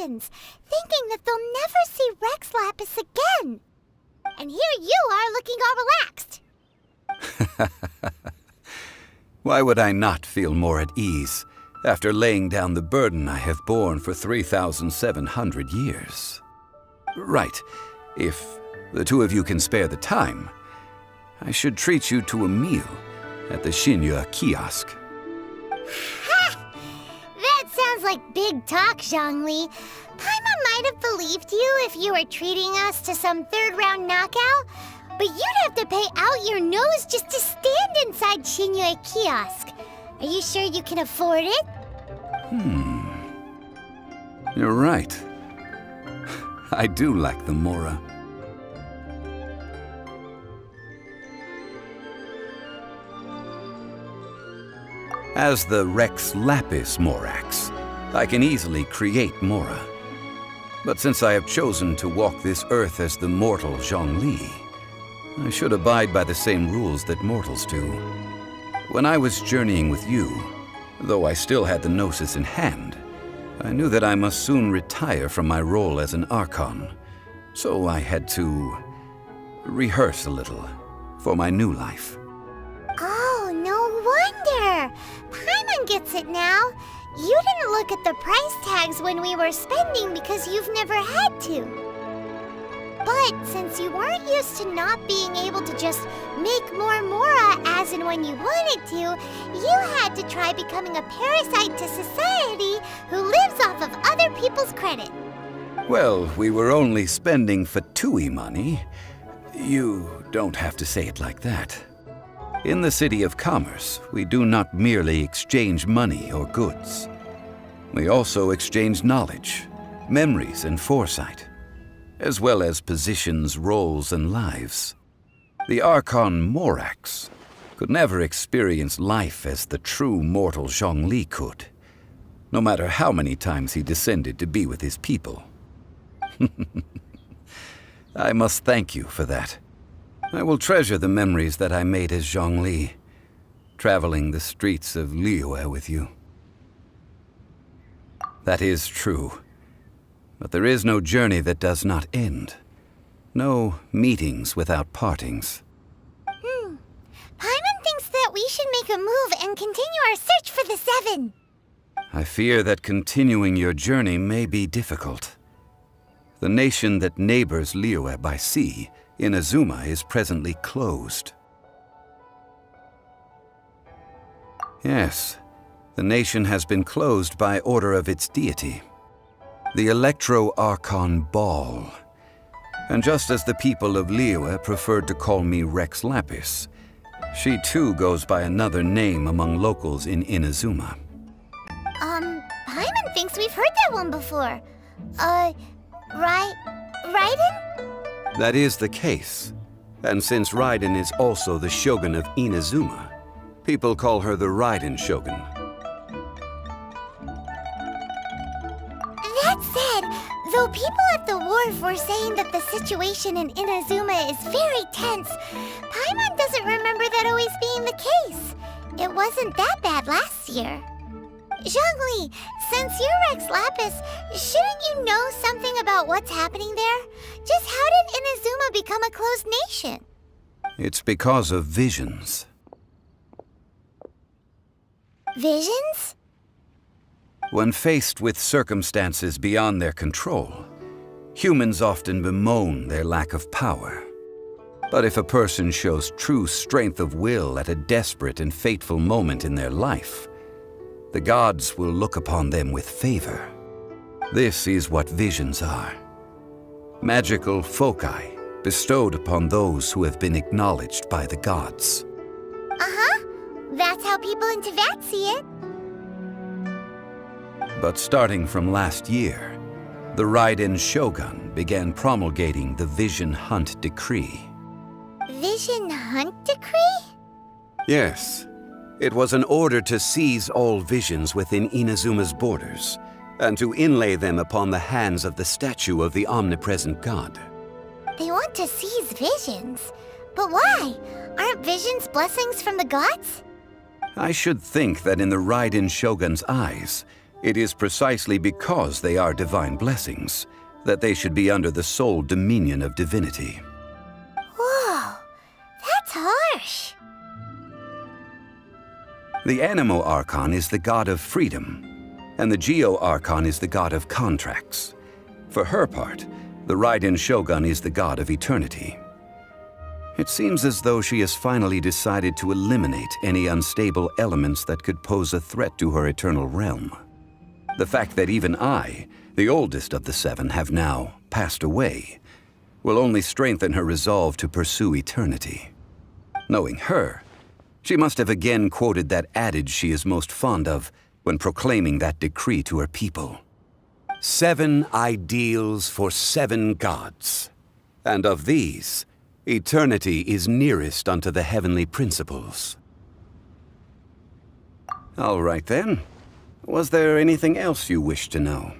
congratulations, thinking that they'll never see Rex Lapis again. And here you are looking all relaxed. Why would I not feel more at ease after laying down the burden I have borne for 3,700 years? Right, if the two of you can spare the time, I should treat you to a meal at the Shinya kiosk. Ha! That sounds like big talk, Zhongli. Paimon might have believed you if you were treating us to some third-round knockout, but you'd have to pay out your nose just to stand inside Shinya kiosk. Are you sure you can afford it? You're right. I do lack the Mora. As the Rex Lapis Morax, I can easily create Mora. But since I have chosen to walk this earth as the mortal Zhongli, I should abide by the same rules that mortals do. When I was journeying with you, though I still had the Gnosis in hand, I knew that I must soon retire from my role as an Archon, so I had to rehearse a little for my new life. Oh, no wonder! Paimon gets it now. You didn't look at the price tags when we were spending because you've never had to. But since you weren't used to not being able to just make more Mora as and when you wanted to, you had to try becoming a parasite to society who lives off of other people's credit. Well, we were only spending Fatui money. You don't have to say it like that. In the City of Commerce, we do not merely exchange money or goods. We also exchange knowledge, memories, and foresight, as well as positions, roles, and lives. The Archon Morax could never experience life as the true mortal Zhongli could, no matter how many times he descended to be with his people. I must thank you for that. I will treasure the memories that I made as Zhongli, traveling the streets of Liyue with you. That is true. But there is no journey that does not end. No meetings without partings. Paimon thinks that we should make a move and continue our search for the Seven. I fear that continuing your journey may be difficult. The nation that neighbors Liyue by sea, Inazuma, is presently closed. Yes, the nation has been closed by order of its deity, the Electro-Archon Ball. And just as the people of Liyue preferred to call me Rex Lapis, she too goes by another name among locals in Inazuma. Paimon thinks we've heard that one before. Raiden? That is the case. And since Raiden is also the Shogun of Inazuma, people call her the Raiden Shogun. That said, though people at the wharf were saying that the situation in Inazuma is very tense, Paimon doesn't remember that always being the case. It wasn't that bad last year. Zhongli, since you're Rex Lapis, shouldn't you know something about what's happening there? Just how did Inazuma become a closed nation? It's because of visions. Visions? When faced with circumstances beyond their control, humans often bemoan their lack of power. But if a person shows true strength of will at a desperate and fateful moment in their life, the gods will look upon them with favor. This is what visions are. Magical foci bestowed upon those who have been acknowledged by the gods. Uh-huh. That's how people in Teyvat see it. But starting from last year, the Raiden Shogun began promulgating the Vision Hunt Decree. Vision Hunt Decree? Yes. It was an order to seize all visions within Inazuma's borders, and to inlay them upon the hands of the statue of the omnipresent god. They want to seize visions. But why? Aren't visions blessings from the gods? I should think that in the Raiden Shogun's eyes, It is precisely because they are divine blessings that they should be under the sole dominion of divinity. Whoa, that's harsh. The Anemo Archon is the god of freedom, and the Geo Archon is the god of contracts. For her part, the Raiden Shogun is the god of eternity. It seems as though she has finally decided to eliminate any unstable elements that could pose a threat to her eternal realm. The fact that even I, the oldest of the seven, have now passed away will only strengthen her resolve to pursue eternity. Knowing her, she must have again quoted that adage she is most fond of when proclaiming that decree to her people. 7 ideals for 7 gods, and of these, eternity is nearest unto the heavenly principles. All right then. Was there anything else you wished to know?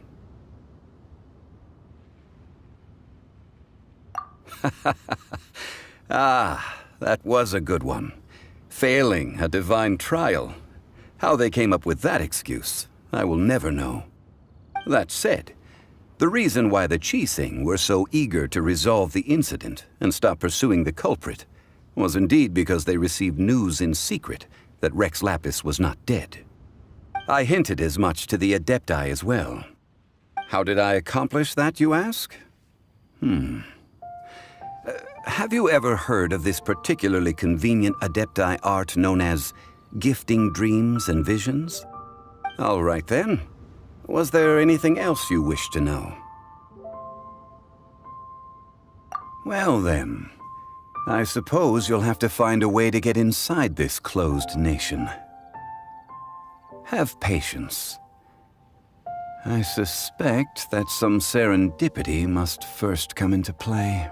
Ah, that was a good one. Failing a divine trial. How they came up with that excuse, I will never know. That said, the reason why the Qixing were so eager to resolve the incident and stop pursuing the culprit was indeed because they received news in secret that Rex Lapis was not dead. I hinted as much to the Adepti as well. How did I accomplish that, you ask? Have you ever heard of this particularly convenient Adepti art known as gifting dreams and visions? All right then. Was there anything else you wished to know? Well then, I suppose you'll have to find a way to get inside this closed nation. Have patience. I suspect that some serendipity must first come into play.